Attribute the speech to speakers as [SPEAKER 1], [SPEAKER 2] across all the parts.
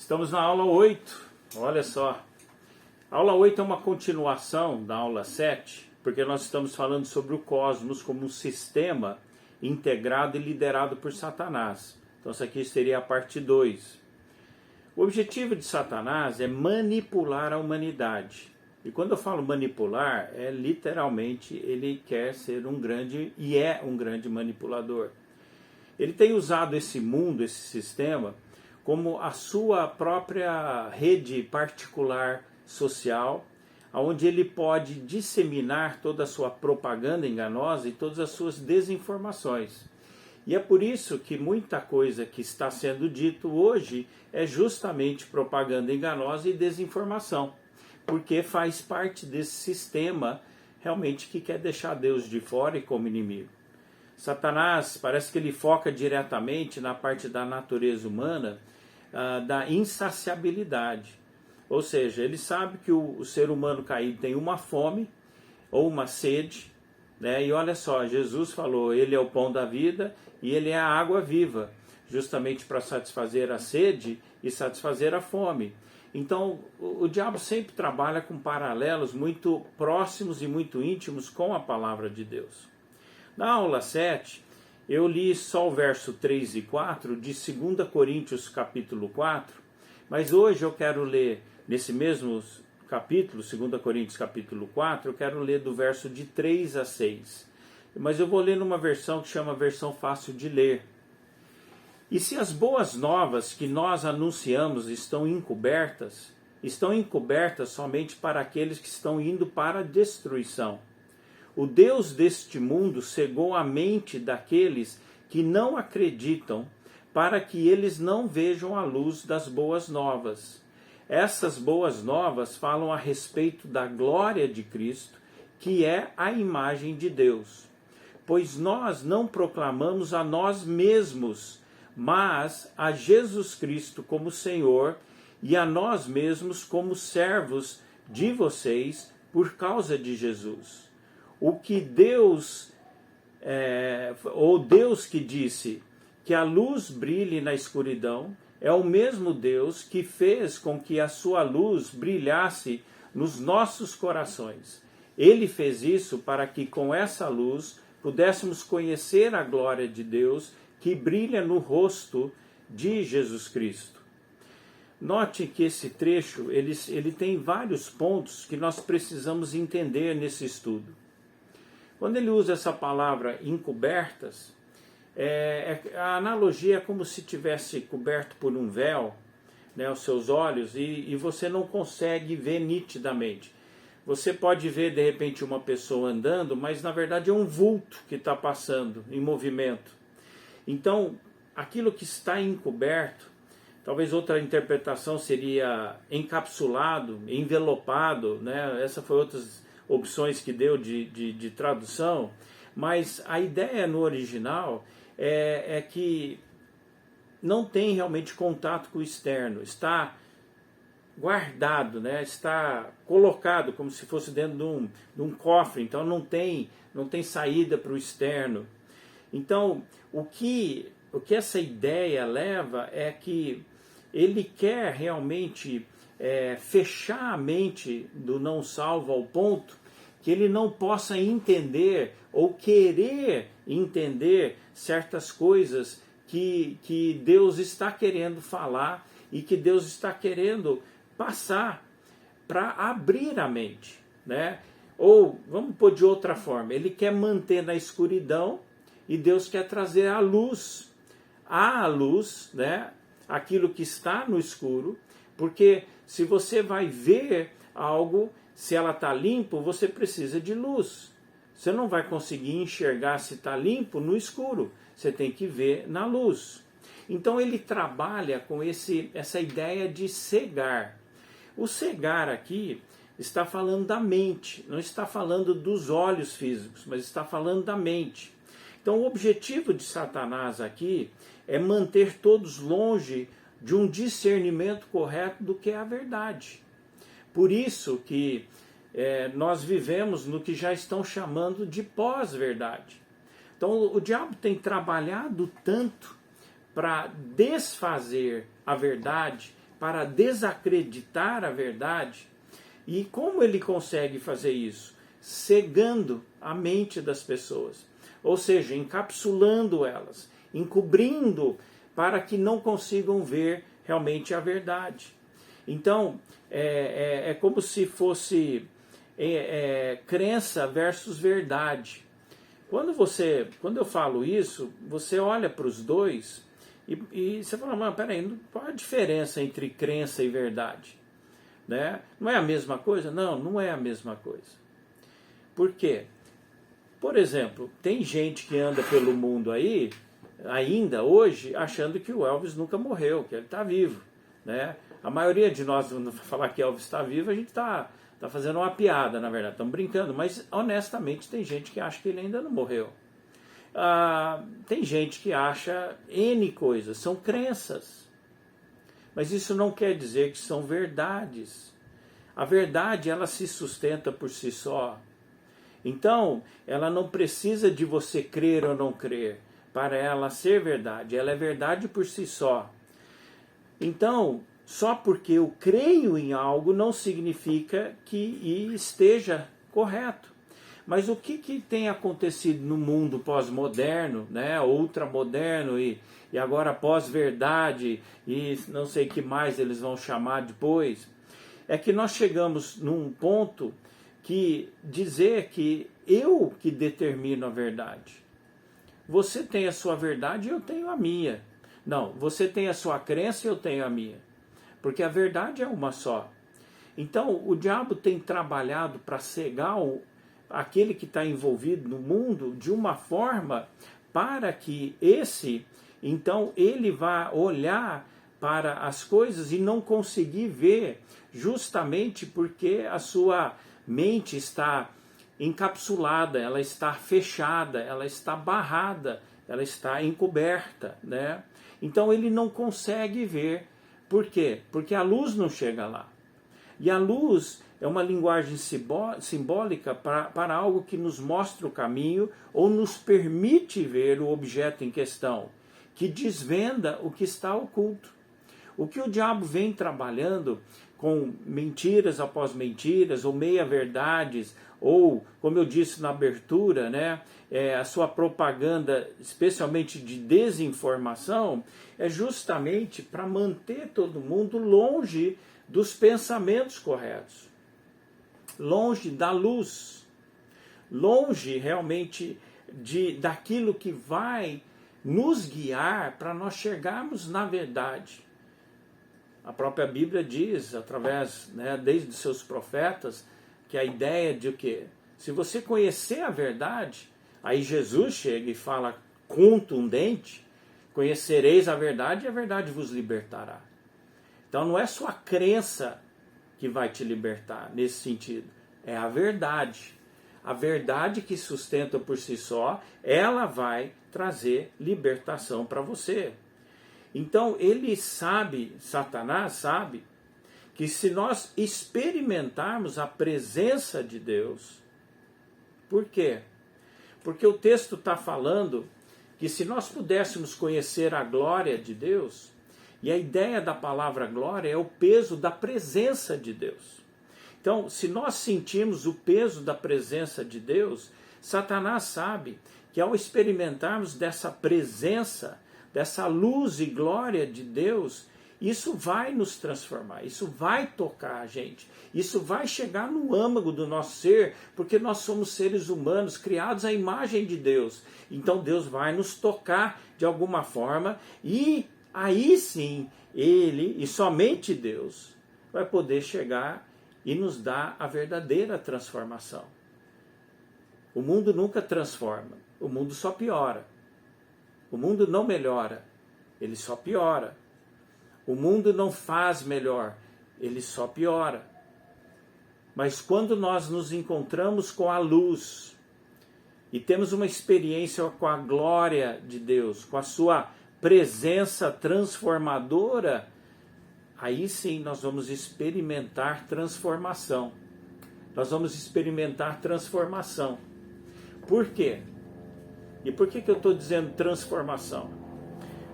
[SPEAKER 1] Estamos na aula 8, olha só. A aula 8 é uma continuação da aula 7, porque nós estamos falando sobre o cosmos como um sistema integrado e liderado por Satanás. Então essa aqui seria a parte 2. O objetivo de Satanás é manipular a humanidade. E quando eu falo manipular, é literalmente ele quer ser um grande, e é um grande manipulador. Ele tem usado esse mundo, esse sistema, como a sua própria rede particular social, onde ele pode disseminar toda a sua propaganda enganosa e todas as suas desinformações. E é por isso que muita coisa que está sendo dito hoje é justamente propaganda enganosa e desinformação, porque faz parte desse sistema realmente que quer deixar Deus de fora e como inimigo. Satanás parece que ele foca diretamente na parte da natureza humana, da insaciabilidade. Ou seja, ele sabe que o ser humano caído tem uma fome ou uma sede, né? E olha só, Jesus falou, ele é o pão da vida e ele é a água viva, justamente para satisfazer a sede e satisfazer a fome. Então, o diabo sempre trabalha com paralelos muito próximos e muito íntimos com a palavra de Deus. Na aula 7, eu li só o verso 3 e 4 de 2 Coríntios capítulo 4, mas hoje eu quero ler, nesse mesmo capítulo, 2 Coríntios capítulo 4, eu quero ler do verso de 3 a 6. Mas eu vou ler numa versão que chama versão fácil de ler. E se as boas novas que nós anunciamos estão encobertas somente para aqueles que estão indo para a destruição. O Deus deste mundo cegou a mente daqueles que não acreditam, para que eles não vejam a luz das boas novas. Essas boas novas falam a respeito da glória de Cristo, que é a imagem de Deus. Pois nós não proclamamos a nós mesmos, mas a Jesus Cristo como Senhor e a nós mesmos como servos de vocês por causa de Jesus. O que Deus que disse que a luz brilhe na escuridão, é o mesmo Deus que fez com que a sua luz brilhasse nos nossos corações. Ele fez isso para que com essa luz pudéssemos conhecer a glória de Deus que brilha no rosto de Jesus Cristo. Note que esse trecho ele tem vários pontos que nós precisamos entender nesse estudo. Quando ele usa essa palavra encobertas, a analogia é como se tivesse coberto por um véu, né, os seus olhos, e você não consegue ver nitidamente. Você pode ver de repente uma pessoa andando, mas na verdade é um vulto que está passando em movimento. Então, aquilo que está encoberto, talvez outra interpretação seria encapsulado, envelopado, né? Essa foi outras opções que deu de tradução, mas a ideia no original é que não tem realmente contato com o externo, está guardado, né? Está colocado como se fosse dentro de um cofre, então não tem saída para o externo. Então, o que essa ideia leva é que ele quer realmente fechar a mente do não salvo ao ponto que ele não possa entender ou querer entender certas coisas que Deus está querendo falar e que Deus está querendo passar para abrir a mente, né? Ou, vamos pôr de outra forma, ele quer manter na escuridão e Deus quer trazer a luz, né? Aquilo que está no escuro, porque se você vai ver algo, se ela está limpo, você precisa de luz. Você não vai conseguir enxergar se está limpo no escuro, você tem que ver na luz. Então ele trabalha com essa ideia de cegar. O cegar aqui está falando da mente, não está falando dos olhos físicos, mas está falando da mente. Então o objetivo de Satanás aqui é manter todos longe de um discernimento correto do que é a verdade. Por isso que nós vivemos no que já estão chamando de pós-verdade. Então o diabo tem trabalhado tanto para desfazer a verdade, para desacreditar a verdade. E como ele consegue fazer isso? Cegando a mente das pessoas, ou seja, encapsulando elas, encobrindo para que não consigam ver realmente a verdade. Então, é como se fosse crença versus verdade. Quando eu falo isso, você olha para os dois e você fala, mas peraí, qual a diferença entre crença e verdade? Né? Não é a mesma coisa? Não, não é a mesma coisa. Por quê? Por exemplo, tem gente que anda pelo mundo aí, ainda hoje, achando que o Elvis nunca morreu, que ele está vivo. Né? A maioria de nós, quando falar que Elvis está vivo, a gente está fazendo uma piada, na verdade, estamos brincando, mas honestamente tem gente que acha que ele ainda não morreu. Tem gente que acha N coisas, são crenças. Mas isso não quer dizer que são verdades. A verdade, ela se sustenta por si só. Então, ela não precisa de você crer ou não crer para ela ser verdade. Ela é verdade por si só. Então, só porque eu creio em algo não significa que esteja correto. Mas o que tem acontecido no mundo pós-moderno, né, ultramoderno e agora pós-verdade e não sei o que mais eles vão chamar depois, é que nós chegamos num ponto que dizer que eu que determino a verdade. Você tem a sua verdade e eu tenho a minha. Não, você tem a sua crença e eu tenho a minha. Porque a verdade é uma só. Então, o diabo tem trabalhado para cegar aquele que está envolvido no mundo de uma forma para que então, ele vá olhar para as coisas e não conseguir ver, justamente porque a sua mente está encapsulada, ela está fechada, ela está barrada, ela está encoberta, né? Então ele não consegue ver. Por quê? Porque a luz não chega lá. E a luz é uma linguagem simbólica para algo que nos mostra o caminho ou nos permite ver o objeto em questão, que desvenda o que está oculto. O que o diabo vem trabalhando com mentiras após mentiras, ou meia-verdades, ou, como eu disse na abertura, né, a sua propaganda, especialmente de desinformação, é justamente para manter todo mundo longe dos pensamentos corretos, longe da luz, longe realmente daquilo que vai nos guiar para nós chegarmos na verdade. A própria Bíblia diz, através, né, desde os seus profetas, que a ideia de que se você conhecer a verdade, aí Jesus chega e fala contundente, conhecereis a verdade e a verdade vos libertará. Então não é só a crença que vai te libertar nesse sentido, é a verdade. A verdade que sustenta por si só, ela vai trazer libertação para você. Então ele sabe, Satanás sabe, que se nós experimentarmos a presença de Deus, por quê? Porque o texto está falando que se nós pudéssemos conhecer a glória de Deus, e a ideia da palavra glória é o peso da presença de Deus. Então, se nós sentimos o peso da presença de Deus, Satanás sabe que ao experimentarmos dessa presença, dessa luz e glória de Deus, isso vai nos transformar, isso vai tocar a gente, isso vai chegar no âmago do nosso ser, porque nós somos seres humanos criados à imagem de Deus. Então Deus vai nos tocar de alguma forma e aí sim, Ele e somente Deus vai poder chegar e nos dar a verdadeira transformação. O mundo nunca transforma, o mundo só piora. O mundo não melhora, ele só piora. O mundo não faz melhor, ele só piora. Mas quando nós nos encontramos com a luz e temos uma experiência com a glória de Deus, com a sua presença transformadora, aí sim nós vamos experimentar transformação. Nós vamos experimentar transformação. Por quê? E por que eu estou dizendo transformação?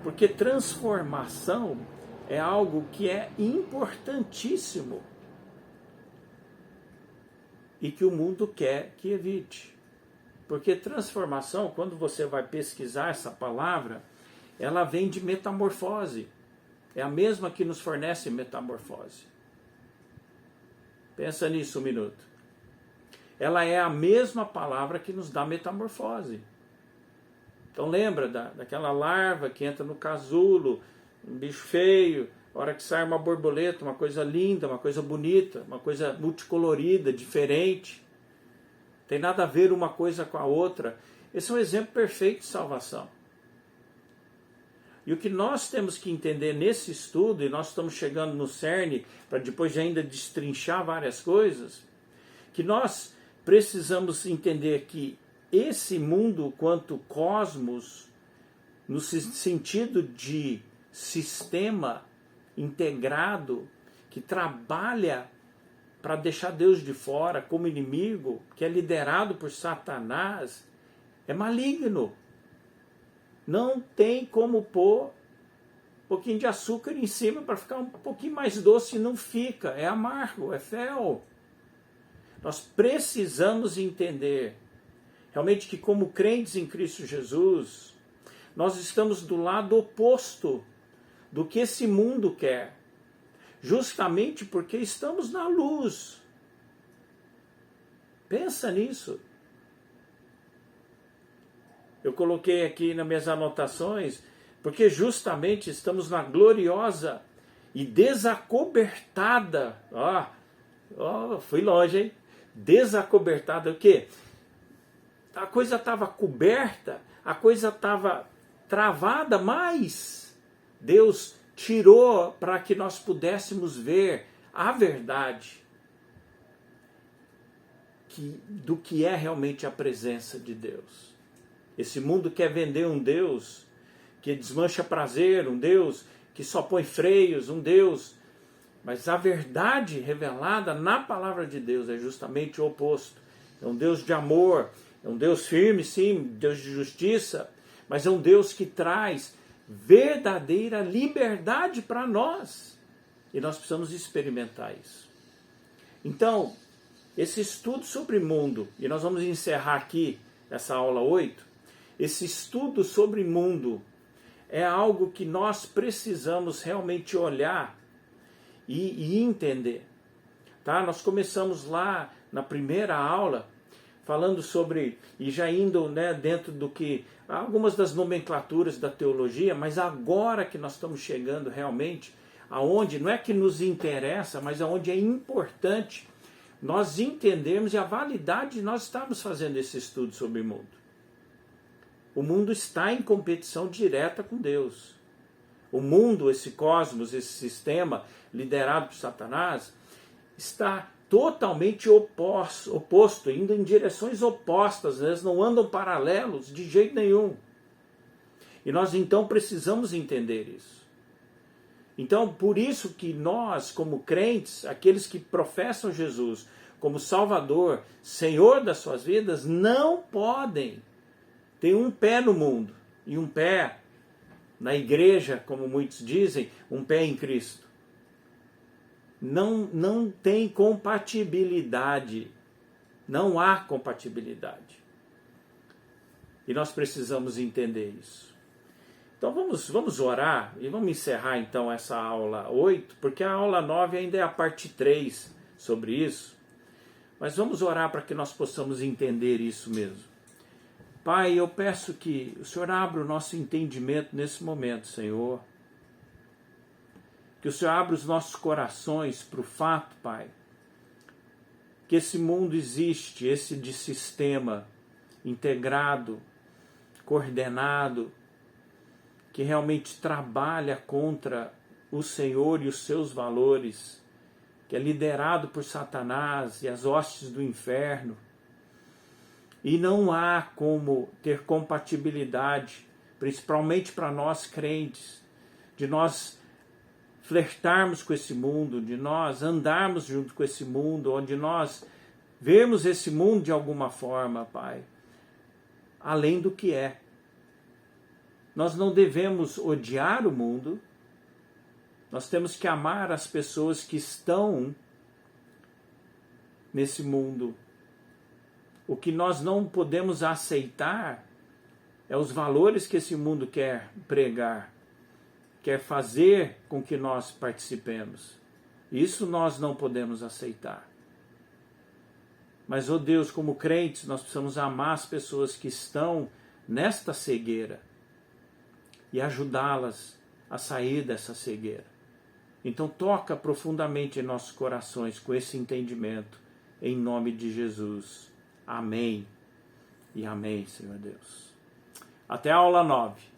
[SPEAKER 1] Porque transformação é algo que é importantíssimo e que o mundo quer que evite. Porque transformação, quando você vai pesquisar essa palavra, ela vem de metamorfose. É a mesma que nos fornece metamorfose. Pensa nisso um minuto. Ela é a mesma palavra que nos dá metamorfose. Então lembra daquela larva que entra no casulo, um bicho feio, a hora que sai uma borboleta, uma coisa linda, uma coisa bonita, uma coisa multicolorida, diferente. Tem nada a ver uma coisa com a outra. Esse é um exemplo perfeito de salvação. E o que nós temos que entender nesse estudo, e nós estamos chegando no cerne, para depois de ainda destrinchar várias coisas, que nós precisamos entender que esse mundo quanto cosmos, no sentido de sistema integrado, que trabalha para deixar Deus de fora como inimigo, que é liderado por Satanás, é maligno. Não tem como pôr um pouquinho de açúcar em cima para ficar um pouquinho mais doce, não fica, é amargo, é fel. Nós precisamos entender realmente que como crentes em Cristo Jesus, nós estamos do lado oposto do que esse mundo quer, justamente porque estamos na luz. Pensa nisso. Eu coloquei aqui nas minhas anotações, porque justamente estamos na gloriosa e desacobertada, fui longe, hein? Desacobertada, o quê? A coisa estava coberta, a coisa estava travada, mas Deus tirou para que nós pudéssemos ver a verdade do que é realmente a presença de Deus. Esse mundo quer vender um Deus que desmancha prazer, um Deus que só põe freios, um Deus... Mas a verdade revelada na palavra de Deus é justamente o oposto. É um Deus de amor, é um Deus firme, sim, Deus de justiça, mas é um Deus que traz verdadeira liberdade para nós. E nós precisamos experimentar isso. Então, esse estudo sobre mundo, e nós vamos encerrar aqui essa aula 8, esse estudo sobre mundo é algo que nós precisamos realmente olhar e entender. Tá? Nós começamos lá na primeira aula falando sobre, e já indo dentro do que, algumas das nomenclaturas da teologia, mas agora que nós estamos chegando realmente aonde, não é que nos interessa, mas aonde é importante nós entendermos e a validade de nós estarmos fazendo esse estudo sobre o mundo. O mundo está em competição direta com Deus. O mundo, esse cosmos, esse sistema liderado por Satanás, está totalmente oposto, indo em direções opostas, eles não andam paralelos de jeito nenhum. E nós então precisamos entender isso. Então, por isso que nós, como crentes, aqueles que professam Jesus como Salvador, Senhor das suas vidas, não podem ter um pé no mundo e um pé na igreja, como muitos dizem, um pé em Cristo. Não tem compatibilidade. Não há compatibilidade. E nós precisamos entender isso. Então vamos orar e vamos encerrar então essa aula 8, porque a aula 9 ainda é a parte 3 sobre isso. Mas vamos orar para que nós possamos entender isso mesmo. Pai, eu peço que o Senhor abra o nosso entendimento nesse momento, Senhor. Que o Senhor abra os nossos corações para o fato, Pai, que esse mundo existe, esse de sistema integrado, coordenado, que realmente trabalha contra o Senhor e os seus valores, que é liderado por Satanás e as hostes do inferno. E não há como ter compatibilidade, principalmente para nós crentes, de nós flertarmos com esse mundo, de nós andarmos junto com esse mundo, onde nós vermos esse mundo de alguma forma, Pai, além do que é. Nós não devemos odiar o mundo, Nós temos que amar as pessoas que estão nesse mundo. O que nós não podemos aceitar é os valores que esse mundo quer pregar, quer fazer com que nós participemos. Isso nós não podemos aceitar. Mas, ó Deus, como crentes, nós precisamos amar as pessoas que estão nesta cegueira e ajudá-las a sair dessa cegueira. Então toca profundamente em nossos corações com esse entendimento, em nome de Jesus. Amém e amém, Senhor Deus. Até a aula 9.